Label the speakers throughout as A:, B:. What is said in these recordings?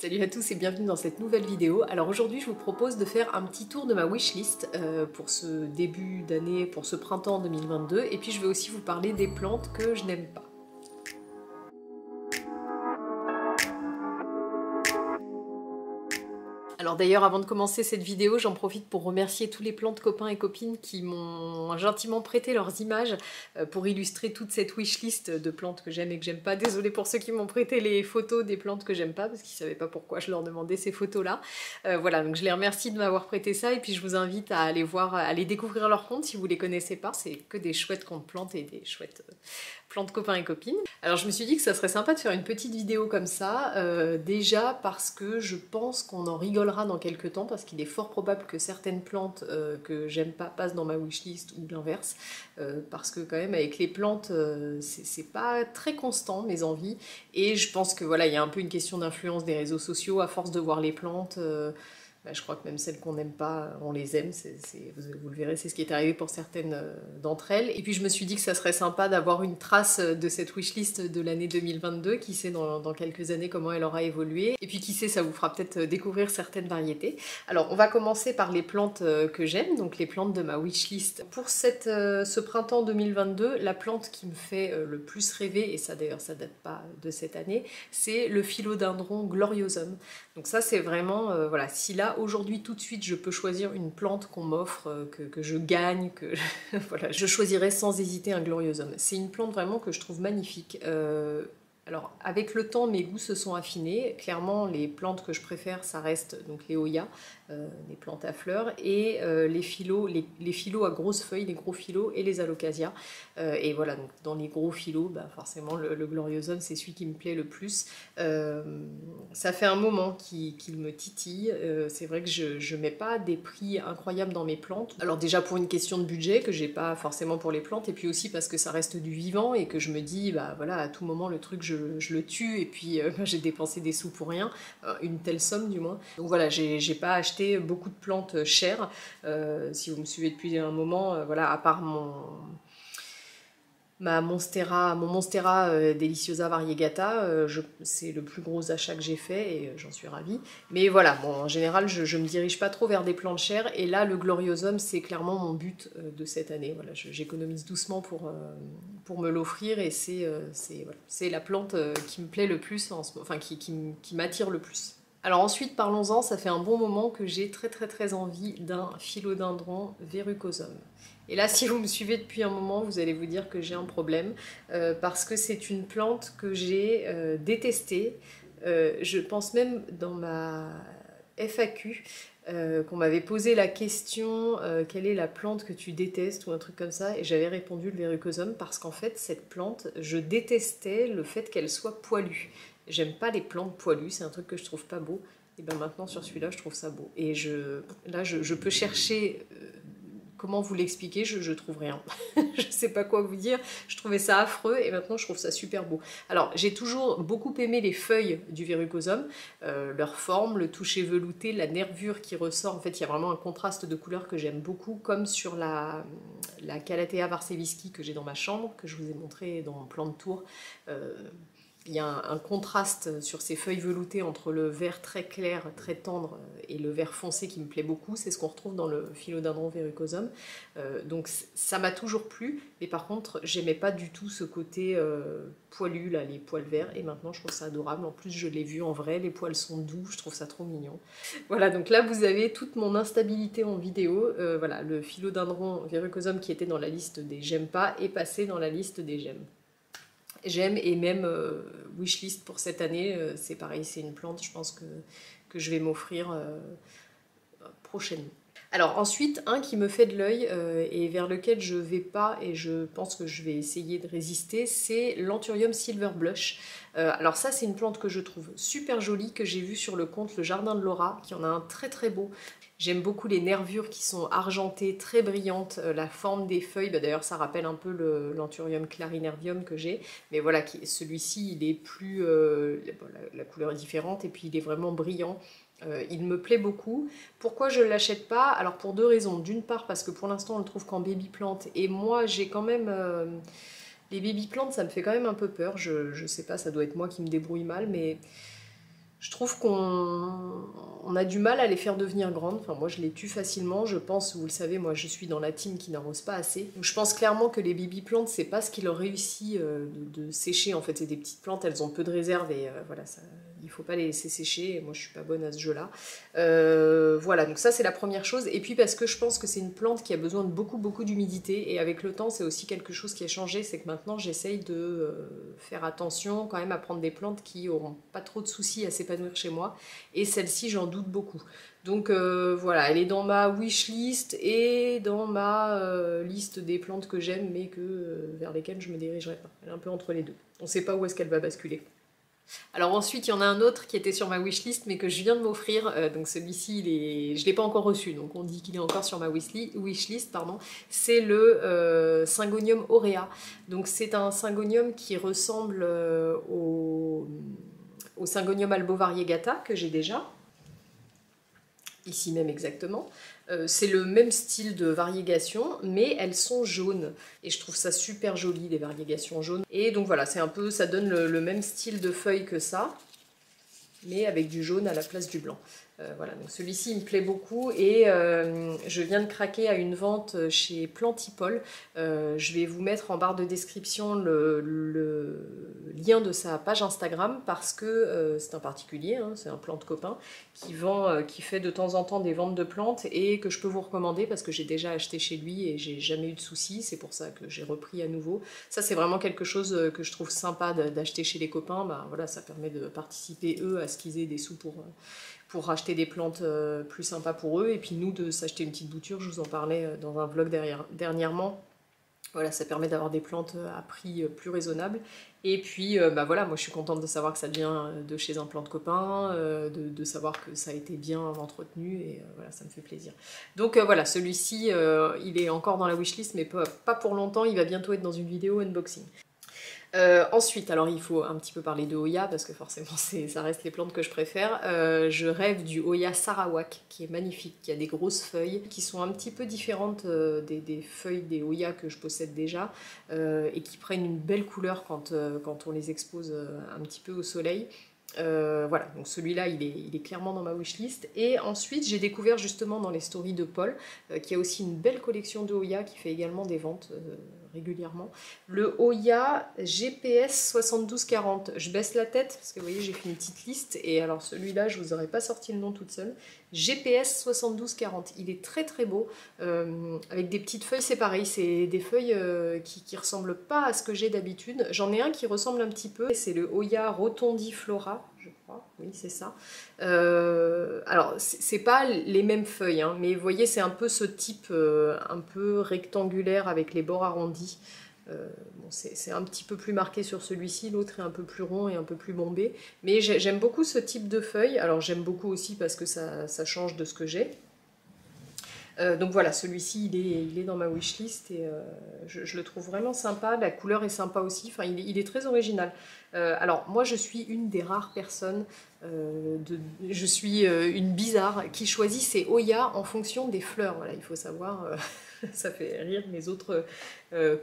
A: Salut à tous et bienvenue dans cette nouvelle vidéo. Alors aujourd'hui je vous propose de faire un petit tour de ma wishlist pour ce début d'année, pour ce printemps 2022, et puis je vais aussi vous parler des plantes que je n'aime pas. Alors d'ailleurs, avant de commencer cette vidéo, j'en profite pour remercier tous les plantes copains et copines qui m'ont gentiment prêté leurs images pour illustrer toute cette wishlist de plantes que j'aime et que j'aime pas. Désolée pour ceux qui m'ont prêté les photos des plantes que j'aime pas, parce qu'ils savaient pas pourquoi je leur demandais ces photos-là. Voilà, donc je les remercie de m'avoir prêté ça, et puis je vous invite à aller voir, à aller découvrir leurs comptes si vous les connaissez pas. C'est que des chouettes comptes plantes et des chouettes plantes copains et copines. Alors je me suis dit que ça serait sympa de faire une petite vidéo comme ça, déjà parce que je pense qu'on en rigolera dans quelques temps, parce qu'il est fort probable que certaines plantes que j'aime pas passent dans ma wishlist ou l'inverse, parce que quand même avec les plantes c'est pas très constant mes envies, et je pense que voilà, il y a un peu une question d'influence des réseaux sociaux. À force de voir les plantes, je crois que même celles qu'on n'aime pas, on les aime, vous le verrez, c'est ce qui est arrivé pour certaines d'entre elles. Et puis je me suis dit que ça serait sympa d'avoir une trace de cette wishlist de l'année 2022, qui sait dans quelques années comment elle aura évolué, et puis qui sait, ça vous fera peut-être découvrir certaines variétés. Alors on va commencer par les plantes que j'aime, donc les plantes de ma wishlist. Pour ce printemps 2022, la plante qui me fait le plus rêver, et ça d'ailleurs ça date pas de cette année, c'est le philodendron gloriosum. Donc ça c'est vraiment, voilà, si là aujourd'hui tout de suite je peux choisir une plante qu'on m'offre, que je gagne, voilà, je choisirais sans hésiter un gloriosum. C'est une plante vraiment que je trouve magnifique. Alors avec le temps mes goûts se sont affinés. Clairement les plantes que je préfère ça reste donc les Hoya, les plantes à fleurs, et les phyllos à grosses feuilles, les gros phyllos, et les alocasia. Et voilà, donc dans les gros phyllos, forcément le gloriosum c'est celui qui me plaît le plus. Ça fait un moment qu'il me titille. C'est vrai que je mets pas des prix incroyables dans mes plantes. Alors déjà pour une question de budget que j'ai pas forcément pour les plantes, et puis aussi parce que ça reste du vivant et que je me dis voilà, à tout moment le truc je le tue, et puis j'ai dépensé des sous pour rien, une telle somme du moins. Donc voilà, j'ai pas acheté beaucoup de plantes chères. Si vous me suivez depuis un moment, voilà, à part mon Monstera Deliciosa Variegata, c'est le plus gros achat que j'ai fait, et j'en suis ravie. Mais voilà, bon, en général, je me dirige pas trop vers des plantes chères, et là, le gloriosum, c'est clairement mon but de cette année. Voilà, j'économise doucement pour me l'offrir, et c'est la plante qui me plaît le plus, enfin qui m'attire le plus. Alors ensuite, parlons-en, ça fait un bon moment que j'ai très envie d'un philodendron verrucosum. Et là, si vous me suivez depuis un moment, vous allez vous dire que j'ai un problème, parce que c'est une plante que j'ai détestée. Je pense même dans ma FAQ qu'on m'avait posé la question quelle est la plante que tu détestes, ou un truc comme ça, et j'avais répondu le verrucosum, parce qu'en fait cette plante, je détestais le fait qu'elle soit poilue. J'aime pas les plantes poilues, c'est un truc que je trouve pas beau. Et bien maintenant sur celui-là je trouve ça beau. Et là je peux chercher comment vous l'expliquer, je trouve rien. Je sais pas quoi vous dire, je trouvais ça affreux, et maintenant je trouve ça super beau. Alors j'ai toujours beaucoup aimé les feuilles du verrucosum, leur forme, le toucher velouté, la nervure qui ressort. En fait il y a vraiment un contraste de couleurs que j'aime beaucoup, comme sur la Calathea varseviski que j'ai dans ma chambre, que je vous ai montré dans mon plan de tour. Il y a un contraste sur ces feuilles veloutées entre le vert très clair, très tendre, et le vert foncé qui me plaît beaucoup. C'est ce qu'on retrouve dans le philodendron verrucosum. Donc ça m'a toujours plu, mais par contre j'aimais pas du tout ce côté poilu, là, les poils verts, et maintenant je trouve ça adorable. En plus je l'ai vu en vrai, les poils sont doux, je trouve ça trop mignon. Voilà, donc là vous avez toute mon instabilité en vidéo. Voilà, le philodendron verrucosum qui était dans la liste des j'aime pas est passé dans la liste des j'aime. J'aime, et même wishlist pour cette année, c'est pareil, c'est une plante, je pense que je vais m'offrir prochainement. Alors ensuite, un qui me fait de l'œil et vers lequel je vais pas, et je pense que je vais essayer de résister, c'est l'Anthurium Silver Blush. Alors ça c'est une plante que je trouve super jolie, que j'ai vue sur le compte Le Jardin de Laura, qui en a un très beau. J'aime beaucoup les nervures qui sont argentées, très brillantes, la forme des feuilles, d'ailleurs ça rappelle un peu l'Anthurium clarinervium que j'ai, mais voilà, celui-ci il est plus, la couleur est différente, et puis il est vraiment brillant. Il me plaît beaucoup. Pourquoi je ne l'achète pas? Alors pour deux raisons. D'une part parce que pour l'instant on le trouve qu'en baby plante, et moi j'ai quand même... les baby plantes ça me fait quand même un peu peur. Je sais pas, ça doit être moi qui me débrouille mal, mais Je trouve qu'on a du mal à les faire devenir grandes. Enfin, moi, je les tue facilement. Je pense, vous le savez, moi, je suis dans la team qui n'arrose pas assez. Donc, je pense clairement que les baby plantes, c'est pas ce qui leur réussit de sécher. En fait, c'est des petites plantes, elles ont peu de réserve et voilà, ça, il faut pas les laisser sécher. Et moi, je suis pas bonne à ce jeu-là. Voilà, donc ça, c'est la première chose. Et puis, parce que je pense que c'est une plante qui a besoin de beaucoup d'humidité. Et avec le temps, c'est aussi quelque chose qui a changé. C'est que maintenant, j'essaye de faire attention quand même à prendre des plantes qui auront pas trop de soucis à s'épanouir chez moi, et celle-ci j'en doute beaucoup. Donc voilà, elle est dans ma wishlist et dans ma liste des plantes que j'aime mais vers lesquelles je me dirigerai pas. Elle est un peu entre les deux. On sait pas où est-ce qu'elle va basculer. Alors ensuite, il y en a un autre qui était sur ma wishlist mais que je viens de m'offrir. Donc celui-ci, je l'ai pas encore reçu, donc on dit qu'il est encore sur ma wishlist, pardon. C'est le Syngonium aurea. Donc c'est un syngonium qui ressemble au Syngonium albovariegata que j'ai déjà, ici même exactement. C'est le même style de variégation, mais elles sont jaunes. Et je trouve ça super joli, les variégations jaunes. Et donc voilà, c'est un peu, ça donne le même style de feuilles que ça, mais avec du jaune à la place du blanc. Voilà, donc celui-ci me plaît beaucoup et je viens de craquer à une vente chez Plantipol. Je vais vous mettre en barre de description le lien de sa page Instagram parce que c'est un particulier, hein, c'est un plante copain qui fait de temps en temps des ventes de plantes et que je peux vous recommander parce que j'ai déjà acheté chez lui et j'ai jamais eu de soucis, c'est pour ça que j'ai repris à nouveau. Ça c'est vraiment quelque chose que je trouve sympa d'acheter chez les copains, bah, voilà, ça permet de participer eux à ce qu'ils aient des sous pour racheter des plantes plus sympas pour eux, et puis nous de s'acheter une petite bouture, je vous en parlais dans un vlog dernièrement. Voilà, ça permet d'avoir des plantes à prix plus raisonnable. Et puis, bah voilà, moi je suis contente de savoir que ça vient de chez un plante copain, de savoir que ça a été bien entretenu, et voilà, ça me fait plaisir. Donc voilà, celui-ci, il est encore dans la wishlist, mais pas pour longtemps, il va bientôt être dans une vidéo unboxing. Ensuite, alors il faut un petit peu parler de Hoya parce que forcément ça reste les plantes que je préfère. Je rêve du Hoya Sarawak qui est magnifique, qui a des grosses feuilles qui sont un petit peu différentes des feuilles des Hoya que je possède déjà et qui prennent une belle couleur quand on les expose un petit peu au soleil. Voilà, donc celui-là il est clairement dans ma wishlist. Et ensuite j'ai découvert justement dans les stories de Paul qui a aussi une belle collection de Hoya qui fait également des ventes régulièrement. Le Hoya GPS 7240. Je baisse la tête parce que vous voyez j'ai fait une petite liste et alors celui-là je vous aurais pas sorti le nom toute seule. GPS 7240. Il est très très beau avec des petites feuilles, c'est pareil, c'est des feuilles qui ressemblent pas à ce que j'ai d'habitude. J'en ai un qui ressemble un petit peu, c'est le Hoya Rotondiflora, je crois, oui c'est ça. Alors c'est pas les mêmes feuilles, hein, mais vous voyez c'est un peu ce type un peu rectangulaire avec les bords arrondis. Bon, c'est un petit peu plus marqué sur celui-ci, l'autre est un peu plus rond et un peu plus bombé. Mais j'aime beaucoup ce type de feuilles. Alors j'aime beaucoup aussi parce que ça change de ce que j'ai. Donc voilà, celui-ci il est dans ma wishlist et je le trouve vraiment sympa, la couleur est sympa aussi, enfin il est très original. Alors moi je suis une des rares personnes, je suis une bizarre qui choisit ses Hoya en fonction des fleurs, voilà, il faut savoir, ça fait rire mes autres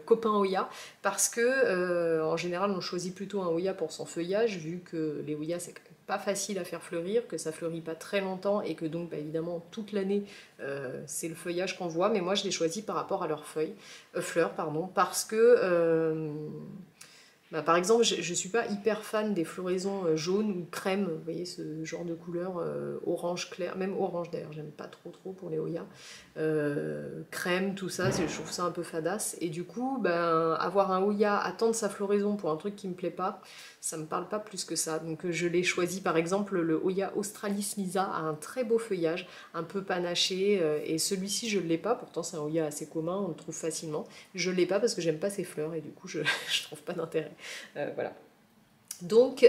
A: copains Hoya, parce que en général on choisit plutôt un Hoya pour son feuillage, vu que les Hoya c'est quand même pas facile à faire fleurir, que ça fleurit pas très longtemps et que donc bah, évidemment toute l'année c'est le feuillage qu'on voit, mais moi je les choisis par rapport à leurs fleurs, pardon, parce que bah, par exemple je suis pas hyper fan des floraisons jaunes ou crème, vous voyez ce genre de couleur orange clair, même orange d'ailleurs, j'aime pas trop pour les Hoya, crème, tout ça, je trouve ça un peu fadasse, et du coup ben, avoir un Hoya attendre sa floraison pour un truc qui me plaît pas, ça me parle pas plus que ça. Donc je l'ai choisi, par exemple le Hoya Australis Lisa a un très beau feuillage, un peu panaché, et celui-ci je l'ai pas, pourtant c'est un Hoya assez commun, on le trouve facilement. Je l'ai pas parce que j'aime pas ses fleurs et du coup je trouve pas d'intérêt. Voilà. Donc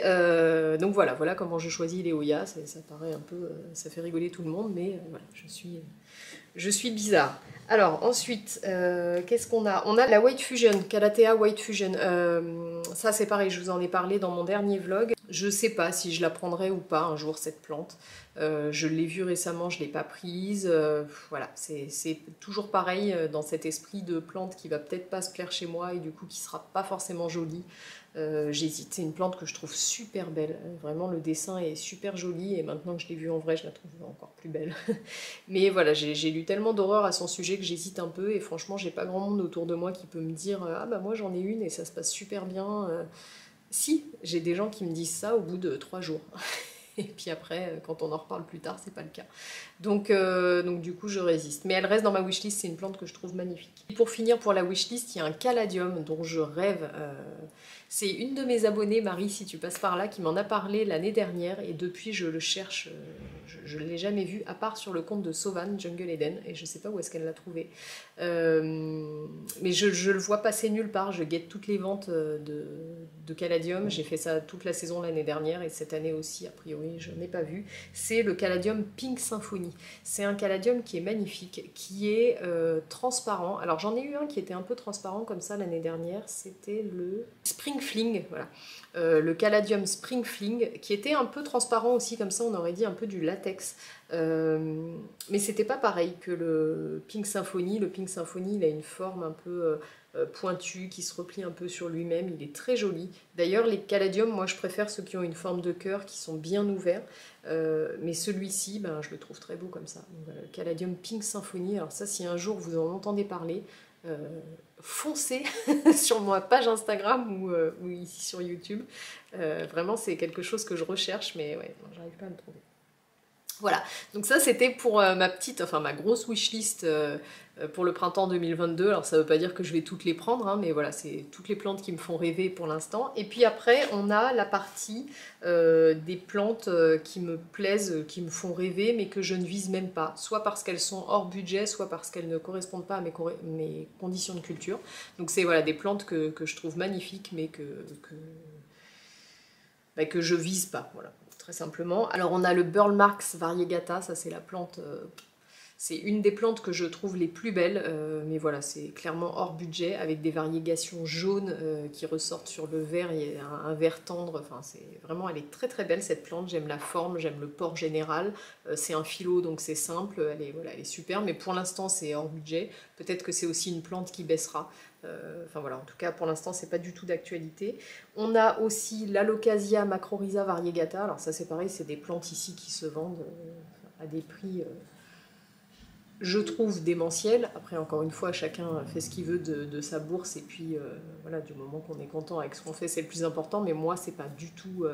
A: voilà comment je choisis les Hoya, ça paraît un peu, ça fait rigoler tout le monde, mais voilà, je suis bizarre. Alors ensuite, qu'est-ce qu'on a? On a la White Fusion, Calathea White Fusion. Ça c'est pareil, je vous en ai parlé dans mon dernier vlog. Je sais pas si je la prendrai ou pas un jour cette plante. Je l'ai vue récemment, je l'ai pas prise. Voilà, c'est toujours pareil dans cet esprit de plante qui va peut-être pas se plaire chez moi et du coup qui sera pas forcément jolie. J'hésite, c'est une plante que je trouve super belle, vraiment le dessin est super joli et maintenant que je l'ai vue en vrai je la trouve encore plus belle. Mais voilà, j'ai lu tellement d'horreur à son sujet que j'hésite un peu et franchement j'ai pas grand monde autour de moi qui peut me dire ah bah moi j'en ai une et ça se passe super bien. Si, j'ai des gens qui me disent ça au bout de 3 jours. Et puis après, quand on en reparle plus tard, c'est pas le cas. Donc du coup, je résiste. Mais elle reste dans ma wishlist, c'est une plante que je trouve magnifique. Et pour finir, pour la wishlist, il y a un caladium dont je rêve. C'est une de mes abonnées, Marie, si tu passes par là, qui m'en a parlé l'année dernière. Et depuis, je le cherche. Je ne l'ai jamais vu, à part sur le compte de Sauvan, Jungle Eden. Et je sais pas où est-ce qu'elle l'a trouvé. Mais je le vois passer nulle part. Je guette toutes les ventes de caladium. J'ai fait ça toute la saison l'année dernière. Et cette année aussi, a priori, je n'ai pas vu. C'est le caladium Pink Symphony. C'est un caladium qui est magnifique, qui est transparent. Alors j'en ai eu un qui était un peu transparent comme ça l'année dernière, c'était le Spring Fling, voilà. Le caladium Spring Fling, qui était un peu transparent aussi, comme ça on aurait dit un peu du latex. Mais c'était pas pareil que le Pink Symphony. Le Pink Symphony, il a une forme un peu pointu, qui se replie un peu sur lui-même, il est très joli. D'ailleurs les caladiums, moi je préfère ceux qui ont une forme de cœur, qui sont bien ouverts, mais celui-ci, ben, je le trouve très beau comme ça. Donc, voilà, le caladium Pink Symphony, alors ça si un jour vous en entendez parler, foncez sur ma page Instagram ou ici sur YouTube. Vraiment c'est quelque chose que je recherche, mais ouais, j'arrive pas à le trouver. Voilà, donc ça c'était pour ma grosse wishlist pour le printemps 2022. Alors ça veut pas dire que je vais toutes les prendre, hein, mais voilà, c'est toutes les plantes qui me font rêver pour l'instant. Et puis après, on a la partie des plantes qui me plaisent, qui me font rêver, mais que je ne vise même pas. Soit parce qu'elles sont hors budget, soit parce qu'elles ne correspondent pas à mes conditions de culture. Donc c'est voilà, des plantes que je trouve magnifiques, mais que je vise pas, voilà, très simplement. Alors on a le Burle Marx variegata, ça c'est la plante, c'est une des plantes que je trouve les plus belles, mais voilà, c'est clairement hors budget, avec des variégations jaunes qui ressortent sur le vert, il y a un vert tendre, enfin c'est vraiment, elle est très très belle cette plante, j'aime la forme, j'aime le port général, c'est un philo donc c'est simple, voilà, elle est super, mais pour l'instant c'est hors budget, peut-être que c'est aussi une plante qui baissera. Enfin voilà, en tout cas pour l'instant c'est pas du tout d'actualité. On a aussi l'Alocasia macrorhiza variegata, alors ça c'est pareil, c'est des plantes ici qui se vendent à des prix je trouve démentiels. Après encore une fois chacun fait ce qu'il veut de sa bourse et puis voilà, du moment qu'on est content avec ce qu'on fait c'est le plus important, mais moi c'est pas du tout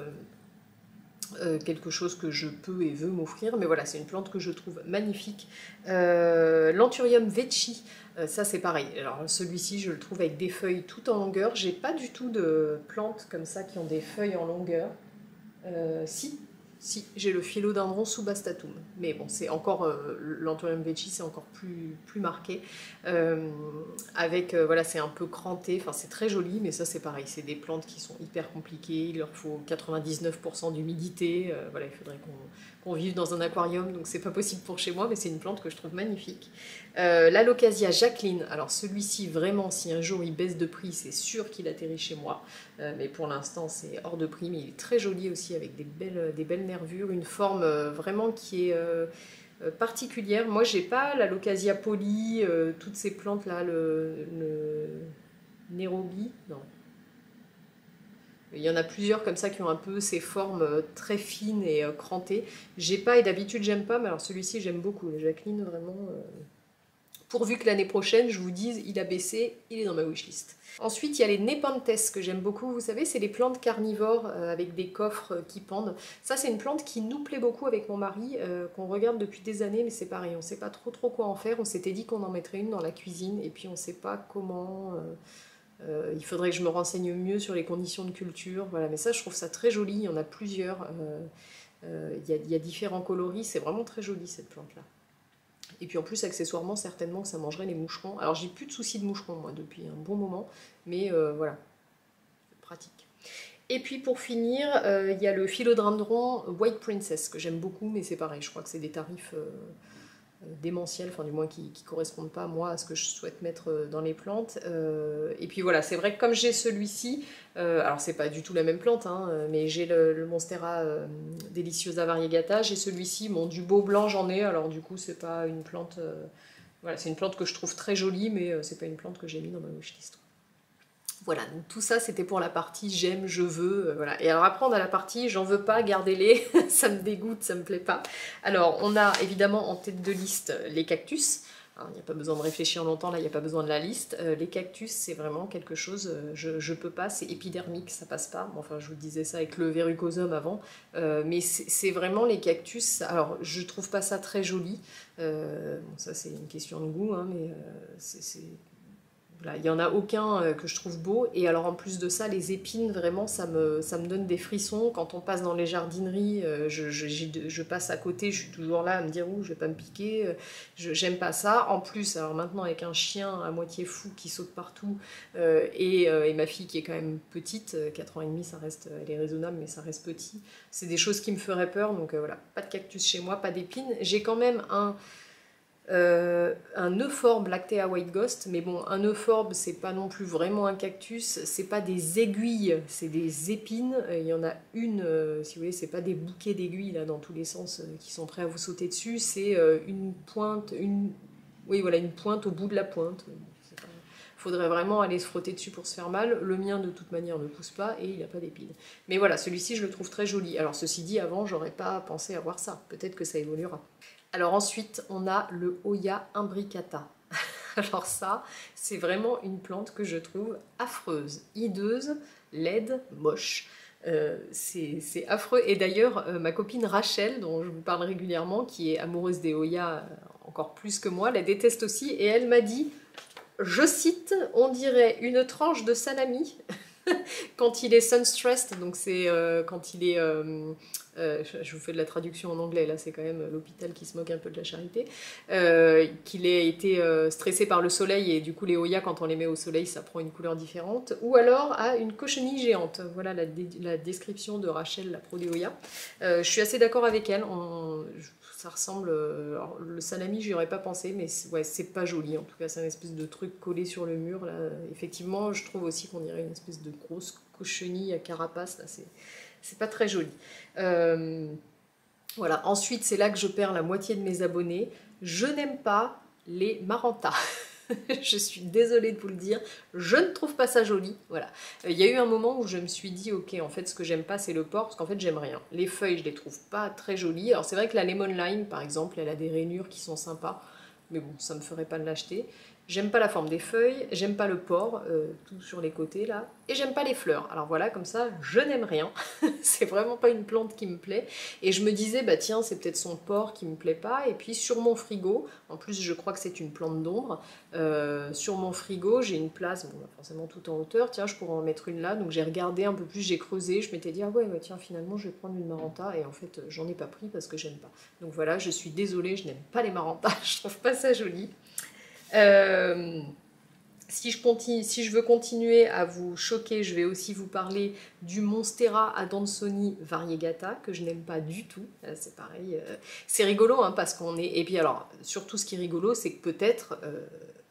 A: quelque chose que je peux et veux m'offrir, mais voilà, c'est une plante que je trouve magnifique. L'Anthurium veitchi, ça c'est pareil. Alors celui-ci, je le trouve avec des feuilles tout en longueur. J'ai pas du tout de plantes comme ça qui ont des feuilles en longueur. Si, j'ai le Philodendron subastatum. Mais bon, c'est encore l'Anthurium veitchi, c'est encore plus marqué. Voilà, c'est un peu cranté, enfin c'est très joli, mais ça c'est pareil, c'est des plantes qui sont hyper compliquées, il leur faut 99% d'humidité, voilà, il faudrait qu'on vive dans un aquarium, donc c'est pas possible pour chez moi, mais c'est une plante que je trouve magnifique. L'Alocasia Jacqueline, alors celui-ci vraiment, si un jour il baisse de prix, c'est sûr qu'il atterrit chez moi, mais pour l'instant c'est hors de prix, mais il est très joli aussi, avec des belles nervures, une forme vraiment qui est particulière. Moi j'ai pas l'Alocasia poli, toutes ces plantes là, le Nairobi, non. Il y en a plusieurs comme ça qui ont un peu ces formes très fines et crantées. J'ai pas, et d'habitude j'aime pas, mais alors celui-ci j'aime beaucoup, le Jacqueline vraiment. Pourvu que l'année prochaine, je vous dise, il a baissé, il est dans ma wishlist. Ensuite, il y a les Nepenthes que j'aime beaucoup. Vous savez, c'est les plantes carnivores avec des coffres qui pendent. Ça, c'est une plante qui nous plaît beaucoup avec mon mari, qu'on regarde depuis des années, mais c'est pareil, on ne sait pas trop quoi en faire. On s'était dit qu'on en mettrait une dans la cuisine, et puis on ne sait pas comment. Il faudrait que je me renseigne mieux sur les conditions de culture. Voilà, mais ça, je trouve ça très joli. Il y en a plusieurs. Il y a différents coloris. C'est vraiment très joli cette plante-là. Et puis en plus, accessoirement, certainement que ça mangerait les moucherons. Alors j'ai plus de soucis de moucherons, moi, depuis un bon moment, mais voilà, c'est pratique. Et puis pour finir, il y a le Philodendron White Princess, que j'aime beaucoup, mais c'est pareil, je crois que c'est des tarifs démentiels, enfin du moins qui correspondent pas, moi, à ce que je souhaite mettre dans les plantes. Et puis voilà, c'est vrai que comme j'ai celui-ci, alors c'est pas du tout la même plante, hein, mais j'ai le Monstera Deliciosa Variegata, j'ai celui-ci, bon, du beau blanc j'en ai, alors du coup c'est pas une plante, voilà, c'est une plante que je trouve très jolie, mais c'est pas une plante que j'ai mis dans ma wishlist. Voilà, donc tout ça c'était pour la partie j'aime, je veux, voilà. Et alors après on a la partie j'en veux pas, gardez-les, ça me dégoûte, ça me plaît pas. Alors on a évidemment en tête de liste les cactus. Il n'y a pas besoin de réfléchir longtemps, là il n'y a pas besoin de la liste. Les cactus c'est vraiment quelque chose, je peux pas, c'est épidermique, ça passe pas. Bon, enfin je vous disais ça avec le verrucosum avant, mais c'est vraiment les cactus. Alors je trouve pas ça très joli, bon, ça c'est une question de goût, hein, mais c'est voilà, il n'y en a aucun que je trouve beau. Et alors en plus de ça, les épines, vraiment, ça me donne des frissons. Quand on passe dans les jardineries, je passe à côté, je suis toujours là à me dire « Ouh, je vais pas me piquer j'aime pas ça. En plus, alors maintenant avec un chien à moitié fou qui saute partout, et ma fille qui est quand même petite, 4 ans et demi, ça reste, elle est raisonnable, mais ça reste petit. C'est des choses qui me feraient peur, donc voilà, pas de cactus chez moi, pas d'épines. J'ai quand même un euphorbes Lactea White Ghost, mais bon, un euphorbes c'est pas non plus vraiment un cactus, c'est pas des aiguilles, c'est des épines. Il y en a une, si vous voulez, c'est pas des bouquets d'aiguilles là dans tous les sens qui sont prêts à vous sauter dessus, c'est une pointe, oui voilà, une pointe au bout de la pointe. Faudrait vraiment aller se frotter dessus pour se faire mal. Le mien de toute manière ne pousse pas et il n'a pas d'épines. Mais voilà, celui-ci je le trouve très joli. Alors ceci dit, avant j'aurais pas pensé avoir ça, peut-être que ça évoluera. Alors ensuite, on a le Hoya imbricata. Alors ça, c'est vraiment une plante que je trouve affreuse, hideuse, laide, moche. C'est affreux. Et d'ailleurs, ma copine Rachel, dont je vous parle régulièrement, qui est amoureuse des Hoya encore plus que moi, la déteste aussi. Et elle m'a dit, je cite, on dirait une tranche de salami quand il est sunstressed, donc c'est quand il est... je vous fais de la traduction en anglais, là c'est quand même l'hôpital qui se moque un peu de la charité, qu'il ait été stressé par le soleil et du coup les Hoya quand on les met au soleil ça prend une couleur différente, ou alors à une cochenille géante. Voilà la description de Rachel, la pro des Hoya. Je suis assez d'accord avec elle, ça ressemble... alors, le salami, j'y aurais pas pensé, mais ouais, c'est pas joli. En tout cas, c'est une espèce de truc collé sur le mur. Là. Effectivement, je trouve aussi qu'on dirait une espèce de grosse cochenille à carapace. Là, c'est pas très joli. Voilà. Ensuite, c'est là que je perds la moitié de mes abonnés. Je n'aime pas les marantas. Je suis désolée de vous le dire, je ne trouve pas ça joli. Voilà. Il y a eu un moment où je me suis dit, ok, en fait, ce que j'aime pas, c'est le porc, parce qu'en fait, j'aime rien. Les feuilles, je les trouve pas très jolies. Alors, c'est vrai que la lemon lime, par exemple, elle a des rainures qui sont sympas, mais bon, ça me ferait pas de l'acheter. J'aime pas la forme des feuilles, j'aime pas le porc, tout sur les côtés là, et j'aime pas les fleurs. Alors voilà, comme ça, je n'aime rien. C'est vraiment pas une plante qui me plaît. Et je me disais, bah tiens, c'est peut-être son porc qui me plaît pas. Et puis sur mon frigo, en plus je crois que c'est une plante d'ombre, sur mon frigo, j'ai une place, bon, forcément tout en hauteur, tiens, je pourrais en mettre une là. Donc j'ai regardé un peu plus, j'ai creusé, je m'étais dit, ah ouais, tiens, finalement je vais prendre une maranta. Et en fait, j'en ai pas pris parce que j'aime pas. Donc voilà, je suis désolée, je n'aime pas les marantas, je trouve pas ça joli. Si je veux continuer à vous choquer, je vais aussi vous parler du Monstera adansoni variegata, que je n'aime pas du tout. C'est pareil, c'est rigolo, hein, parce qu'on est... Et puis alors, surtout ce qui est rigolo, c'est que peut-être,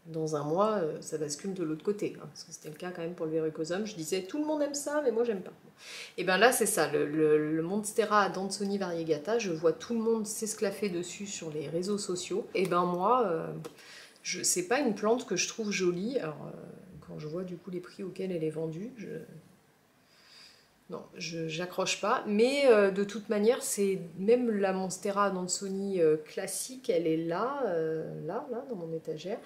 A: dans un mois, ça bascule de l'autre côté. Hein, parce que c'était le cas quand même pour le verrucosum. Je disais, tout le monde aime ça, mais moi j'aime pas. Et bien là, c'est ça, le Monstera adansoni variegata, je vois tout le monde s'esclaffer dessus sur les réseaux sociaux. Et ben moi... c'est pas une plante que je trouve jolie. Alors, quand je vois du coup les prix auxquels elle est vendue, non, j'accroche pas. Mais de toute manière, c'est même la Monstera adansoni classique, elle est là, là, dans mon étagère.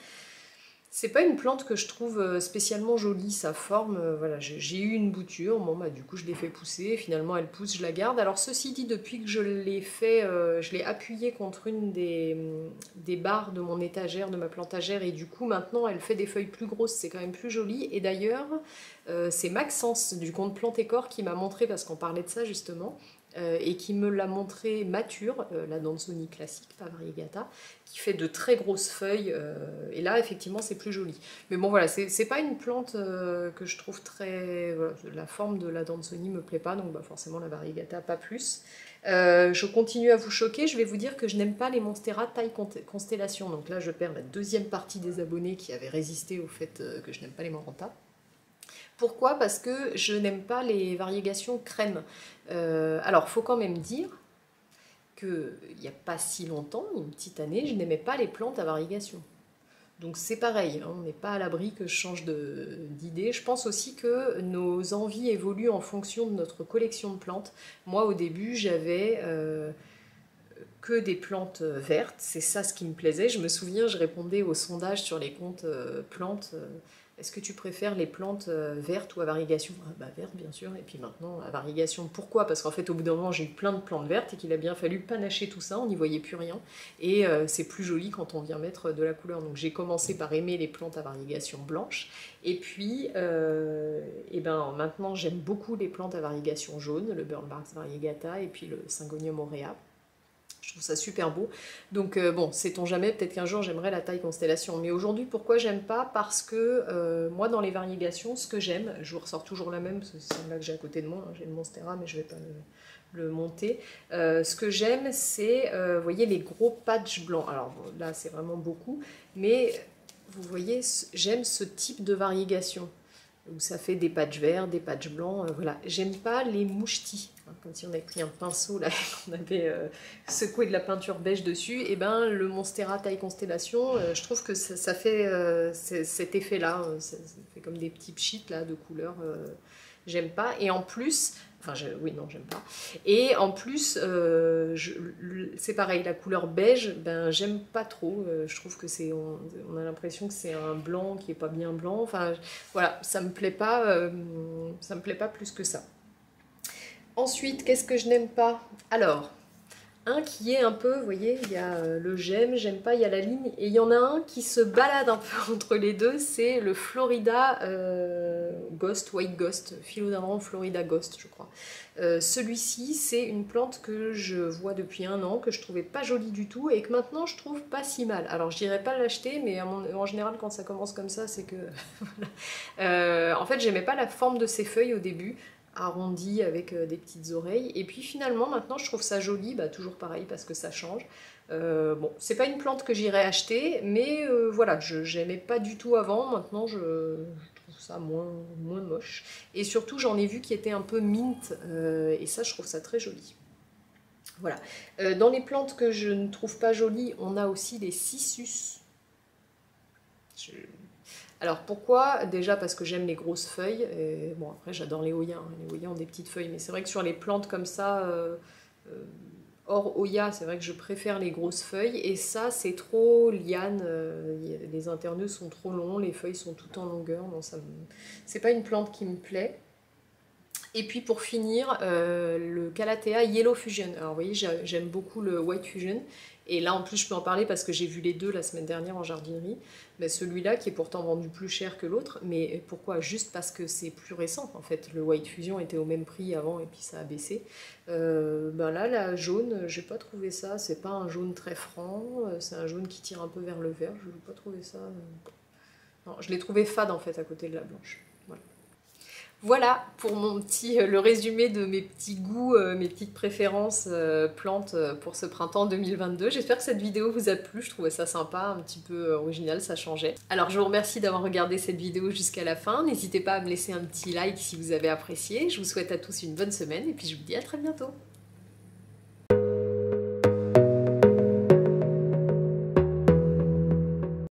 A: C'est pas une plante que je trouve spécialement jolie, sa forme, voilà, j'ai eu une bouture, bon bah du coup je l'ai fait pousser, finalement elle pousse, je la garde. Alors ceci dit, depuis que je l'ai fait, je l'ai appuyée contre une des barres de mon étagère, de ma plantagère, et du coup maintenant elle fait des feuilles plus grosses, c'est quand même plus joli. Et d'ailleurs, c'est Maxence du compte Plantécor qui m'a montré, parce qu'on parlait de ça justement, et qui me l'a montré mature, la Dansoni classique, pas variegata, qui fait de très grosses feuilles, et là effectivement c'est plus joli. Mais bon voilà, c'est pas une plante que je trouve très... Voilà, la forme de la Dansoni me plaît pas, donc bah, forcément la variegata pas plus. Je continue à vous choquer, je vais vous dire que je n'aime pas les Monstera taille constellation, donc là je perds la deuxième partie des abonnés qui avaient résisté au fait que je n'aime pas les marantas. Pourquoi? Parce que je n'aime pas les variégations crème. Alors, faut quand même dire qu'il n'y a pas si longtemps, une petite année, je n'aimais pas les plantes à variégation. Donc c'est pareil, hein, on n'est pas à l'abri que je change d'idée. Je pense aussi que nos envies évoluent en fonction de notre collection de plantes. Moi au début j'avais que des plantes vertes, c'est ça ce qui me plaisait. Je me souviens, je répondais aux sondages sur les comptes plantes. Est-ce que tu préfères les plantes vertes ou à variegation? Ah, bah verte bien sûr, et puis maintenant à variegation. Pourquoi? Parce qu'en fait au bout d'un moment j'ai eu plein de plantes vertes et qu'il a bien fallu panacher tout ça, on n'y voyait plus rien. Et c'est plus joli quand on vient mettre de la couleur. Donc j'ai commencé par aimer les plantes à variegation blanche. Et puis et ben, maintenant j'aime beaucoup les plantes à variegation jaune, le Burnbarks variegata et puis le Syngonium aurea. Je trouve ça super beau. Donc bon, sait-on jamais, peut-être qu'un jour j'aimerais la taille constellation. Mais aujourd'hui, pourquoi j'aime pas? Parce que moi, dans les variegations, ce que j'aime, je vous ressors toujours la même, c'est celle-là que j'ai à côté de moi, hein, j'ai le Monstera, mais je vais pas le monter. Ce que j'aime, c'est, vous voyez, les gros patchs blancs. Alors bon, là, c'est vraiment beaucoup, mais vous voyez, j'aime ce type de variegation où ça fait des patchs verts, des patchs blancs, voilà. J'aime pas les mouchetis, hein, comme si on avait pris un pinceau là, qu'on avait secoué de la peinture beige dessus, et ben le Monstera taille constellation, je trouve que ça fait cet effet-là, ça fait comme des petits pchits là de couleurs, j'aime pas, et en plus, enfin oui non j'aime pas, et en plus c'est pareil, la couleur beige, ben j'aime pas trop, je trouve que c'est, on a l'impression que c'est un blanc qui est pas bien blanc, enfin voilà, ça me plaît pas plus que ça. Ensuite, qu'est-ce que je n'aime pas? Alors, un qui est un peu, vous voyez, il y a le j'aime pas, il y a la ligne, et il y en a un qui se balade un peu entre les deux, c'est le Florida Ghost, White Ghost, Philodendron Florida Ghost, je crois. Celui-ci, c'est une plante que je vois depuis un an, que je trouvais pas jolie du tout, et que maintenant je trouve pas si mal. Alors je dirais pas l'acheter, mais en général quand ça commence comme ça, c'est que... en fait, j'aimais pas la forme de ses feuilles au début, arrondi avec des petites oreilles, et puis finalement maintenant je trouve ça joli, bah, toujours pareil parce que ça change. Bon, c'est pas une plante que j'irais acheter, mais voilà, j'aimais pas du tout avant, maintenant je trouve ça moins moche, et surtout j'en ai vu qui était un peu mint, et ça je trouve ça très joli. Voilà. Dans les plantes que je ne trouve pas jolies, on a aussi les cissus. Alors pourquoi? Déjà parce que j'aime les grosses feuilles, et bon après j'adore les Hoya, hein. Les Hoya ont des petites feuilles, mais c'est vrai que sur les plantes comme ça, hors Hoya, c'est vrai que je préfère les grosses feuilles, et ça c'est trop liane, les interneux sont trop longs, les feuilles sont toutes en longueur, non, c'est pas une plante qui me plaît. Et puis pour finir, le Calathea Yellow Fusion. Alors vous voyez, j'aime beaucoup le White Fusion. Et là en plus je peux en parler parce que j'ai vu les deux la semaine dernière en jardinerie. Mais celui-là qui est pourtant vendu plus cher que l'autre. Mais pourquoi? Juste parce que c'est plus récent en fait. Le White Fusion était au même prix avant et puis ça a baissé. Ben là, la jaune, j'ai pas trouvé ça. C'est pas un jaune très franc. C'est un jaune qui tire un peu vers le vert. Je n'ai pas trouvé ça. Non, je l'ai trouvé fade en fait à côté de la blanche. Voilà. Voilà pour le résumé de mes petits goûts, mes petites préférences plantes pour ce printemps 2022. J'espère que cette vidéo vous a plu, je trouvais ça sympa, un petit peu original, ça changeait. Alors je vous remercie d'avoir regardé cette vidéo jusqu'à la fin, n'hésitez pas à me laisser un petit like si vous avez apprécié. Je vous souhaite à tous une bonne semaine et puis je vous dis à très bientôt.